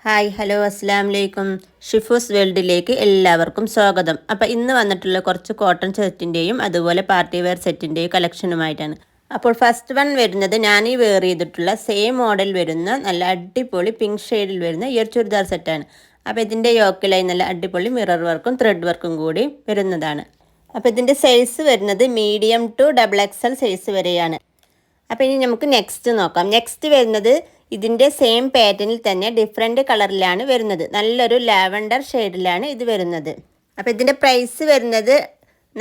Hi hello അസ്സലാമു അലൈക്കും. ഷിഫൂസ് വേൾഡിലേക്ക് എല്ലാവർക്കും സ്വാഗതം. അപ്പോൾ ഇന്ന് വന്നിട്ടുള്ള കുറച്ച് കോട്ടൺ സെറ്റിൻ്റെയും അതുപോലെ പാർട്ടി വെയർ സെറ്റിൻ്റെയും കളക്ഷനുമായിട്ടാണ്. അപ്പോൾ ഫസ്റ്റ് വൺ വരുന്നത് ഞാൻ ഈ വെയർ ചെയ്തിട്ടുള്ള സെയിം മോഡൽ വരുന്ന നല്ല അടിപൊളി പിങ്ക് ഷെയ്ഡിൽ വരുന്ന ഈ ഒരു ചുരിദാർ സെറ്റാണ്. അപ്പോൾ ഇതിൻ്റെ യോക്കിലായി നല്ല അടിപൊളി മിറർ വർക്കും ത്രെഡ് വർക്കും കൂടി വരുന്നതാണ്. അപ്പോൾ ഇതിൻ്റെ സൈസ് വരുന്നത് മീഡിയം ടു XXL സൈസ് വരെയാണ്. അപ്പോൾ ഇനി നമുക്ക് നെക്സ്റ്റ് നോക്കാം. നെക്സ്റ്റ് വരുന്നത് ഇതിൻ്റെ സെയിം പാറ്റേണിൽ തന്നെ ഡിഫറെൻറ്റ് കളറിലാണ് വരുന്നത്. നല്ലൊരു ലാവൻഡർ ഷെയ്ഡിലാണ് ഇത് വരുന്നത്. അപ്പോൾ ഇതിൻ്റെ പ്രൈസ് വരുന്നത്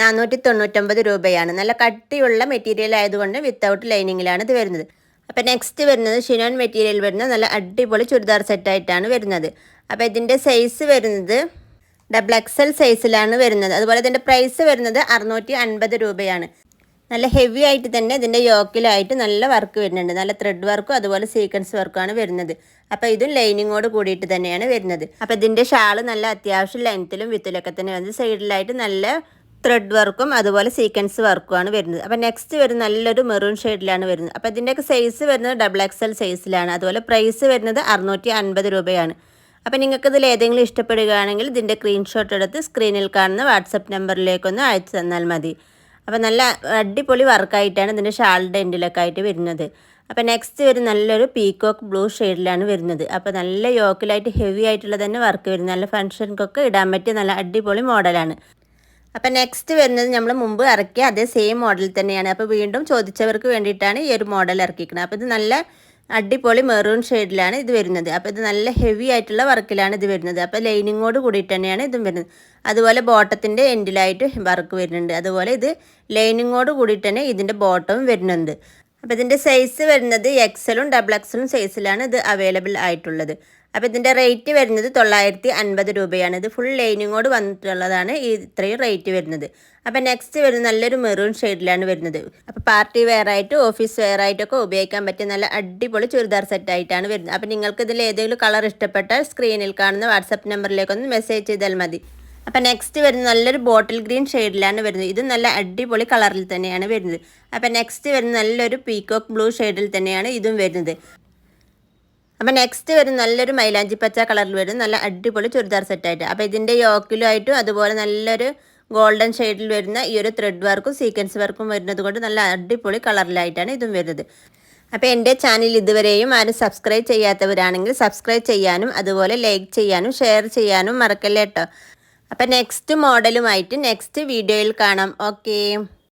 499 രൂപയാണ്. നല്ല കട്ടിയുള്ള മെറ്റീരിയൽ ആയതുകൊണ്ട് വിത്തൗട്ട് ലൈനിങ്ങിലാണ് ഇത് വരുന്നത്. അപ്പോൾ നെക്സ്റ്റ് വരുന്നത് ഷിനോൺ മെറ്റീരിയൽ വരുന്ന നല്ല അടിപൊളി ചുരിദാർ സെറ്റായിട്ടാണ് വരുന്നത്. അപ്പോൾ ഇതിൻ്റെ സൈസ് വരുന്നത് XXL സൈസിലാണ് വരുന്നത്. അതുപോലെ ഇതിൻ്റെ പ്രൈസ് വരുന്നത് 650 രൂപയാണ്. നല്ല ഹെവി ആയിട്ട് തന്നെ ഇതിൻ്റെ യോക്കിലായിട്ട് നല്ല വർക്ക് വരുന്നുണ്ട്. നല്ല ത്രെഡ് വർക്കും അതുപോലെ സീക്വൻസ് വർക്കുമാണ് വരുന്നത്. അപ്പോൾ ഇതും ലൈനിങ്ങോട് കൂടിയിട്ട് തന്നെയാണ് വരുന്നത്. അപ്പോൾ ഇതിൻ്റെ ഷാൾ നല്ല അത്യാവശ്യം ലെങ്ത്തിലും വിത്തിലൊക്കെ തന്നെ വരുന്നത്. സൈഡിലായിട്ട് നല്ല ത്രെഡ് വർക്കും അതുപോലെ സീക്വൻസ് വർക്കുമാണ് വരുന്നത്. അപ്പോൾ നെക്സ്റ്റ് വരുന്നത് നല്ലൊരു മെറൂൺ ഷെയ്ഡിലാണ് വരുന്നത്. അപ്പോൾ ഇതിൻ്റെയൊക്കെ സൈസ് വരുന്നത് XXL സൈസിലാണ്. അതുപോലെ പ്രൈസ് വരുന്നത് 650 രൂപയാണ്. അപ്പോൾ നിങ്ങൾക്കിതിൽ ഏതെങ്കിലും ഇഷ്ടപ്പെടുകയാണെങ്കിൽ ഇതിൻ്റെ സ്ക്രീൻഷോട്ട് എടുത്ത് സ്ക്രീനിൽ കാണുന്ന വാട്സപ്പ് നമ്പറിലേക്കൊന്ന് അയച്ചു തന്നാൽ മതി. അപ്പോൾ നല്ല അടിപൊളി വർക്കായിട്ടാണ് ഇതിൻ്റെ ഷാളിൻ്റെ എൻഡിലൊക്കെ ആയിട്ട് വരുന്നത്. അപ്പോൾ നെക്സ്റ്റ് വരും നല്ലൊരു പീക്കോക്ക് ബ്ലൂ ഷെയ്ഡിലാണ് വരുന്നത്. അപ്പോൾ നല്ല യോക്കിലായിട്ട് ഹെവി ആയിട്ടുള്ള തന്നെ വർക്ക് വരുന്നത്. നല്ല ഫംഗ്ഷൻക്കൊക്കെ ഇടാൻ പറ്റിയ നല്ല അടിപൊളി മോഡലാണ്. അപ്പോൾ നെക്സ്റ്റ് വരുന്നത് നമ്മൾ മുമ്പ് ഇറക്കിയ അതേ സെയിം മോഡൽ തന്നെയാണ്. അപ്പോൾ വീണ്ടും ചോദിച്ചവർക്ക് വേണ്ടിയിട്ടാണ് ഈ ഒരു മോഡൽ ഇറക്കിക്കുന്നത്. അപ്പോൾ ഇത് നല്ല അടിപൊളി മെറൂൺ ഷെയ്ഡിലാണ് ഇത് വരുന്നത്. അപ്പോൾ ഇത് നല്ല ഹെവി ആയിട്ടുള്ള വർക്കിലാണ് ഇത് വരുന്നത്. അപ്പോൾ ലൈനിങ്ങോട് കൂടിയിട്ട് തന്നെയാണ് ഇതും വരുന്നത്. അതുപോലെ ബോട്ടത്തിൻ്റെ എൻഡിലായിട്ട് വർക്ക് വരുന്നുണ്ട്. അതുപോലെ ഇത് ലൈനിങ്ങോട് കൂടിയിട്ട് തന്നെ ഇതിൻ്റെ ബോട്ടവും വരുന്നുണ്ട്. അപ്പോൾ ഇതിൻ്റെ സൈസ് വരുന്നത് XLഉം XXLഉം സൈസിലാണ് ഇത് അവൈലബിൾ ആയിട്ടുള്ളത്. അപ്പോൾ ഇതിൻ്റെ റേറ്റ് വരുന്നത് 950 രൂപയാണ്. ഇത് ഫുൾ ലൈനിങ്ങോട് വന്നിട്ടുള്ളതാണ് ഈ ഇത്രയും റേറ്റ് വരുന്നത്. അപ്പോൾ നെക്സ്റ്റ് വരുന്നത് നല്ലൊരു മെറൂൺ ഷെയ്ഡിലാണ് വരുന്നത്. അപ്പോൾ പാർട്ടി വെയർ ആയിട്ട് ഓഫീസ് വെയർ ആയിട്ടൊക്കെ ഉപയോഗിക്കാൻ പറ്റിയ നല്ല അടിപൊളി ചുരിദാർ സെറ്റായിട്ടാണ് വരുന്നത്. അപ്പോൾ നിങ്ങൾക്ക് ഇതിൽ ഏതെങ്കിലും കളർ ഇഷ്ടപ്പെട്ടാൽ സ്ക്രീനിൽ കാണുന്ന വാട്സപ്പ് നമ്പറിലേക്കൊന്ന് മെസ്സേജ് ചെയ്താൽ മതി. അപ്പോൾ നെക്സ്റ്റ് വരുന്നത് നല്ലൊരു ബോട്ടിൽ ഗ്രീൻ ഷെയ്ഡിലാണ് വരുന്നത്. ഇത് നല്ല അടിപൊളി കളറിൽ തന്നെയാണ് വരുന്നത്. അപ്പോൾ നെക്സ്റ്റ് വരുന്നത് നല്ലൊരു പീക്കോക്ക് ബ്ലൂ ഷെയ്ഡിൽ തന്നെയാണ് ഇതും വരുന്നത്. അപ്പോൾ നെക്സ്റ്റ് വരുന്നത് നല്ലൊരു മൈലാഞ്ചി പച്ച കളറിൽ വരുന്നത് നല്ല അടിപൊളി ചുരിദാർ സെറ്റായിട്ട്. അപ്പോൾ ഇതിൻ്റെ യോക്കിലുമായിട്ടും അതുപോലെ നല്ലൊരു ഗോൾഡൻ ഷെയ്ഡിൽ വരുന്ന ഈ ഒരു ത്രെഡ് വർക്കും സീക്വൻസ് വർക്കും വരുന്നത് കൊണ്ട് നല്ല അടിപൊളി കളറിലായിട്ടാണ് ഇതും വരുന്നത്. അപ്പോൾ എൻ്റെ ചാനൽ ഇതുവരെയും ആരും സബ്സ്ക്രൈബ് ചെയ്യാത്തവരാണെങ്കിൽ സബ്സ്ക്രൈബ് ചെയ്യാനും അതുപോലെ ലൈക്ക് ചെയ്യാനും ഷെയർ ചെയ്യാനും മറക്കല്ലേ കേട്ടോ. അപ്പോൾ നെക്സ്റ്റ് മോഡലുമായിട്ട് നെക്സ്റ്റ് വീഡിയോയിൽ കാണാം. ഓക്കേ.